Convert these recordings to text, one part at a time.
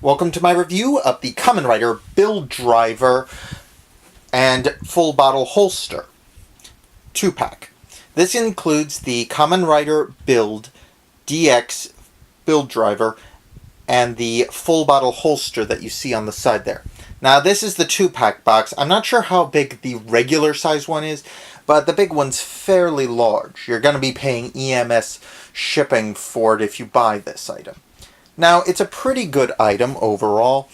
Welcome to my review of the Kamen build driver and full bottle holster 2-pack. This includes the Kamen build DX build driver and the full bottle holster that you see on the side there. Now this is the 2-pack box. I'm not sure how big the regular size one is, but the big one's fairly large. You're going to be paying EMS shipping for it if you buy this item. Now, it's a pretty good item overall.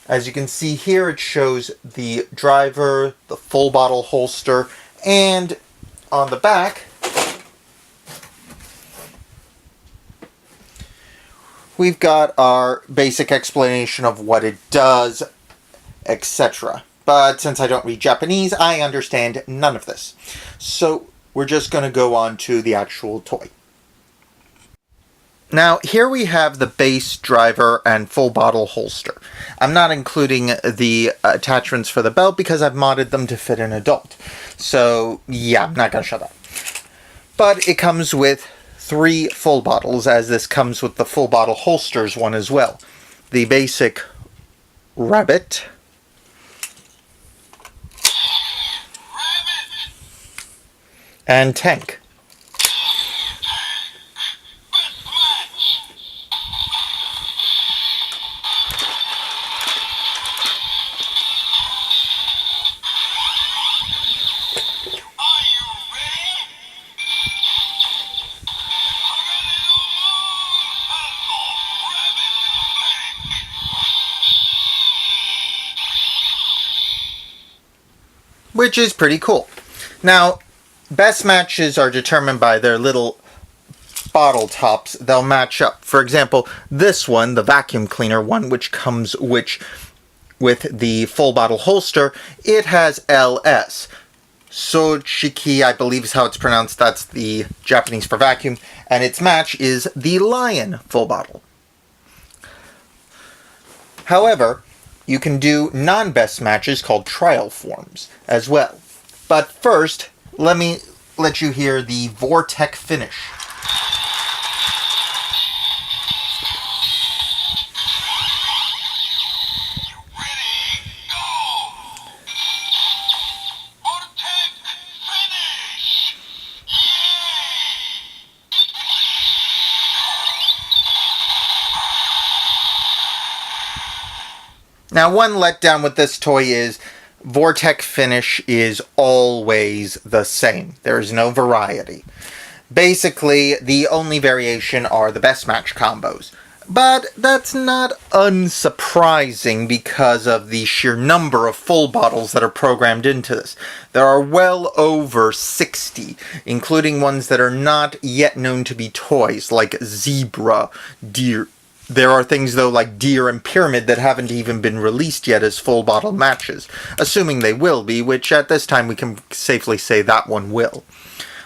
As you can see here, it shows the driver, the full bottle holster, and on the back, we've got our basic explanation of what it does, etc. But since I don't read Japanese, I understand none of this. So we're just going to go on to the actual toy. Now, here we have the base driver and full bottle holster. I'm not including the attachments for the belt because I've modded them to fit an adult. So, yeah, I'm not going to show that. But it comes with 3 full bottles, as this comes with the full bottle holsters one as well. The basic rabbit. And tank. Which is pretty cool. Now, best matches are determined by their little bottle tops. They'll match up. For example, this one, the vacuum cleaner one, which comes with the full bottle holster, it has LS. Sochiki, I believe is how it's pronounced. That's the Japanese for vacuum. And its match is the Lion full bottle. However, you can do non-best matches called trial forms as well. But first, let me let you hear the Vortex finish. Now, one letdown with this toy is Vortex finish is always the same. There is no variety. Basically, the only variation are the best match combos. But that's not unsurprising because of the sheer number of full bottles that are programmed into this. There are well over 60, including ones that are not yet known to be toys, like Zebra, Deer. There are things, though, like Deer and Pyramid that haven't even been released yet as full bottle matches, assuming they will be, which at this time we can safely say that one will.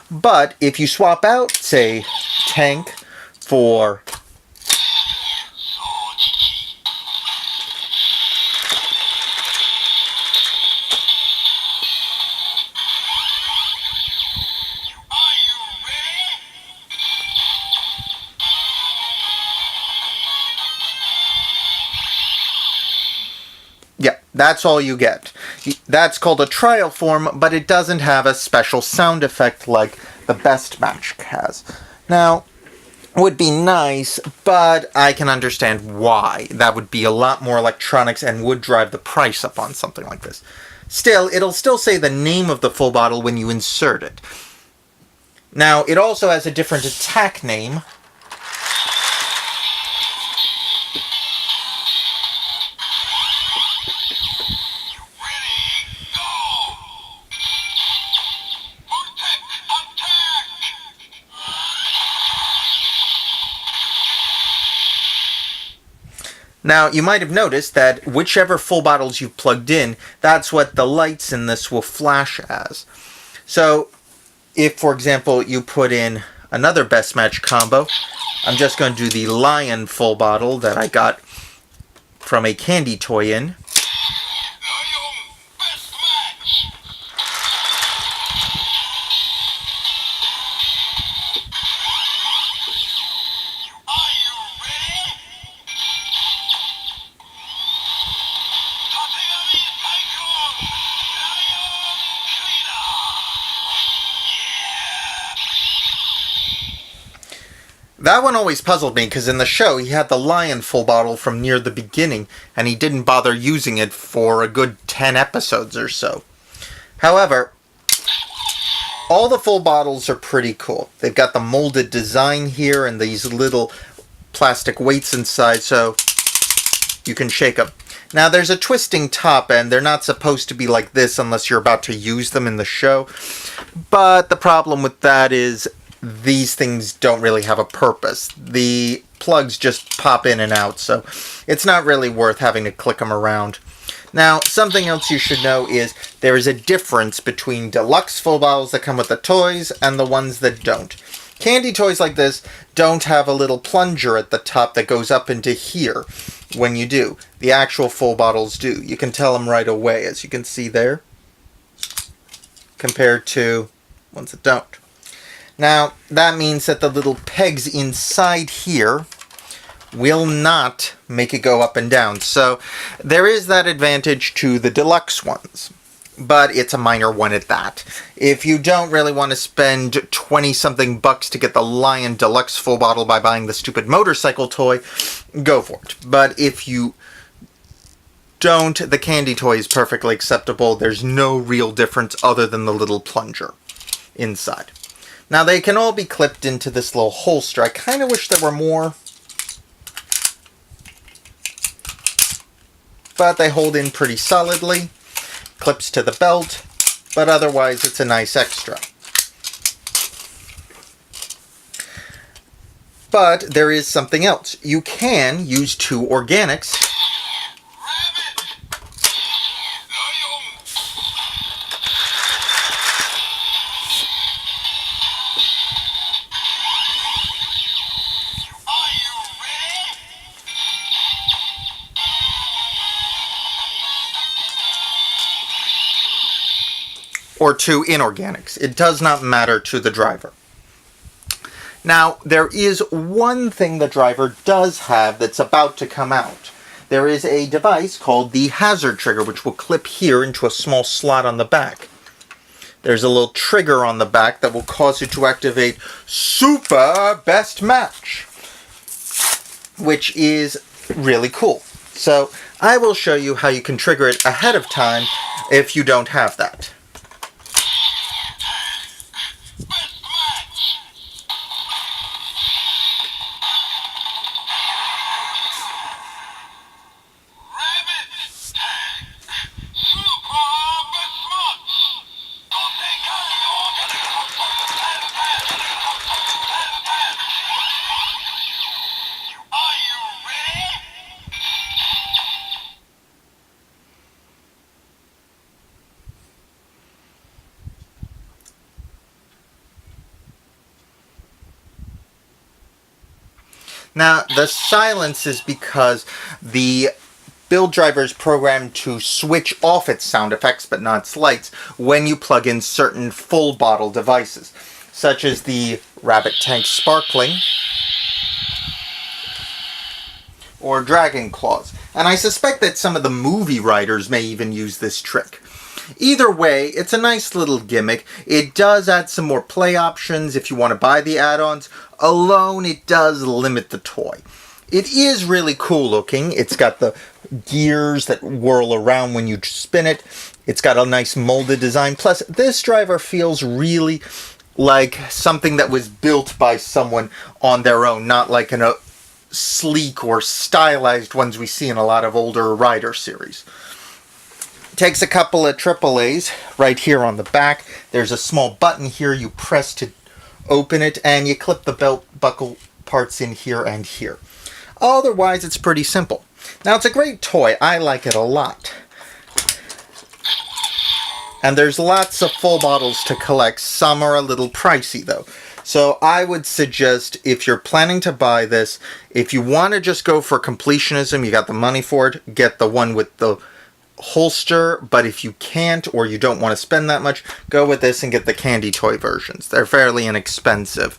But if you swap out, say, Tank for yeah, that's all you get. That's called a trial form, but it doesn't have a special sound effect like the best match has. Now, it would be nice, but I can understand why. That would be a lot more electronics and would drive the price up on something like this. Still, it'll still say the name of the full bottle when you insert it. Now, it also has a different attack name. Now, you might have noticed that whichever full bottles you've plugged in, that's what the lights in this will flash as. So, if, for example, you put in another best match combo, I'm just going to do the Lion full bottle that I got from a candy toy in. That one always puzzled me because in the show he had the lion full bottle from near the beginning and he didn't bother using it for a good 10 episodes or so. However, all the full bottles are pretty cool. They've got the molded design here and these little plastic weights inside so you can shake them. Now there's a twisting top end. They're not supposed to be like this unless you're about to use them in the show. But the problem with that is these things don't really have a purpose. The plugs just pop in and out, so it's not really worth having to click them around. Now, something else you should know is there is a difference between deluxe full bottles that come with the toys and the ones that don't. Candy toys like this don't have a little plunger at the top that goes up into here when you do. The actual full bottles do. You can tell them right away, as you can see there, compared to ones that don't. Now, that means that the little pegs inside here will not make it go up and down. So, there is that advantage to the deluxe ones. But it's a minor one at that. If you don't really want to spend 20-something bucks to get the Lion Deluxe full bottle by buying the stupid motorcycle toy, go for it. But if you don't, the candy toy is perfectly acceptable. There's no real difference other than the little plunger inside. Now, they can all be clipped into this little holster. I kind of wish there were more, but they hold in pretty solidly. Clips to the belt, but otherwise it's a nice extra. But there is something else. You can use 2 organics or 2 inorganics. It does not matter to the driver. Now, there is one thing the driver does have that's about to come out. There is a device called the hazard trigger, which will clip here into a small slot on the back. There's a little trigger on the back that will cause you to activate Super Best Match, which is really cool. So, I will show you how you can trigger it ahead of time if you don't have that. Now, the silence is because the build driver is programmed to switch off its sound effects, but not its lights, when you plug in certain full bottle devices, such as the Rabbit Tank Sparkling or Dragon Claws. And I suspect that some of the movie writers may even use this trick. Either way, it's a nice little gimmick. It does add some more play options if you want to buy the add-ons. Alone, it does limit the toy. It is really cool looking. It's got the gears that whirl around when you spin it. It's got a nice molded design. Plus, this driver feels really like something that was built by someone on their own, not like a sleek or stylized ones we see in a lot of older Rider series. Takes a couple of AAAs right here on the back. There's a small button here you press to open it, and you clip the belt buckle parts in here and here. Otherwise, it's pretty simple. Now, it's a great toy. I like it a lot. And there's lots of full bottles to collect. Some are a little pricey, though. So I would suggest, if you're planning to buy this, if you want to just go for completionism, you got the money for it, get the one with the holster. But if you can't, or you don't want to spend that much, go with this and get the candy toy versions. They're fairly inexpensive.